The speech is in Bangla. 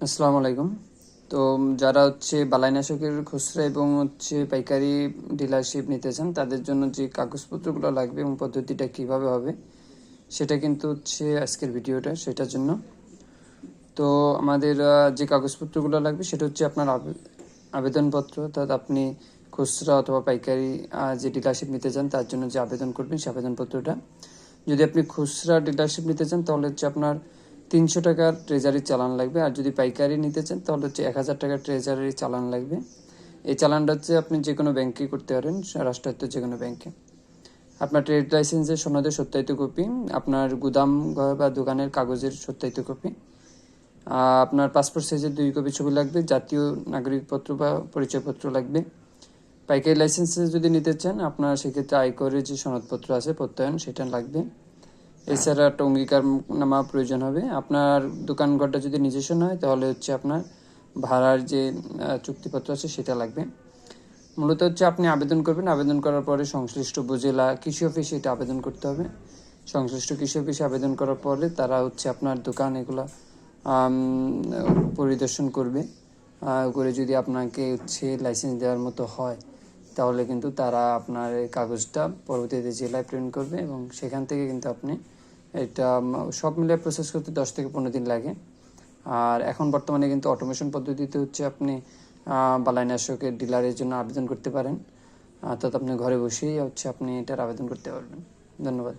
আসসালামু আলাইকুম। তো যারা বালাইনাশকের খুচরা এবং পাইকারি ডিলারশিপ নিতে চান তাদের জন্য যে কাগজপত্রগুলো লাগবে এবং পদ্ধতিটা কিভাবে হবে সেটা কিন্তু আজকের ভিডিওটা সেটার জন্য। তো আমাদের যে কাগজপত্রগুলো লাগবে সেটা আপনার আবেদনপত্র, অর্থাৎ আপনি খুচরা অথবা পাইকারি যে ডিলারশিপ নিতে চান তার জন্য যে আবেদন করবেন সেই আবেদনপত্রটা। যদি আপনি খুচরা ডিলারশিপ নিতে চান তাহলে আপনার 300 টাকার ট্রেজারি চালান লাগবে, আর যদি পাইকারি নিতে চান তাহলে 1000 টাকার ট্রেজারি চালান লাগবে। এই চালানটা আপনি যে কোনো ব্যাংকে করতে পারেন, রাষ্ট্রায়ত্ত যে কোনো ব্যাংকে। আপনার ট্রেড লাইসেন্সের সনদের সত্যায়িত কপি, আপনার গুদাম ঘর বা দোকানের কাগজের সত্যায়িত কপি, আপনার পাসপোর্ট সাইজের 2 কপি ছবি লাগবে, জাতীয় নাগরিকপত্র বা পরিচয়পত্র লাগবে। পাইকারি লাইসেন্সে যদি নিতে চান আপনার সেক্ষেত্রে আয়করের যে সনদপত্র আছে প্রত্যয়ন সেটা লাগবে। এছাড়া একটা অঙ্গীকারনামা প্রয়োজন হবে। আপনার দোকানঘরটা যদি নিজস্ব নয় তাহলে আপনার ভাড়ার যে চুক্তিপত্র আছে সেটা লাগবে। মূলত আপনি আবেদন করবেন, আবেদন করার পরে সংশ্লিষ্ট উপজেলা কৃষি অফিসে এটা আবেদন করতে হবে। সংশ্লিষ্ট কৃষি অফিসে আবেদন করার পরে তারা আপনার দোকান এগুলো পরিদর্শন করবে। করে যদি আপনাকে লাইসেন্স দেওয়ার মতো হয় তাহলে কিন্তু তারা আপনার এই কাগজটা পরবর্তীতে জেলায় প্রিন্ট করবে এবং সেখান থেকে কিন্তু আপনি এটা সব মিলে প্রসেস করতে 10 থেকে 15 দিন লাগে। আর এখন বর্তমানে কিন্তু অটোমেশন পদ্ধতিতে আপনি বালাইনাশকের ডিলারের জন্য আবেদন করতে পারেন, অর্থাৎ আপনি ঘরে বসেই আপনি এটার আবেদন করতে পারবেন। ধন্যবাদ।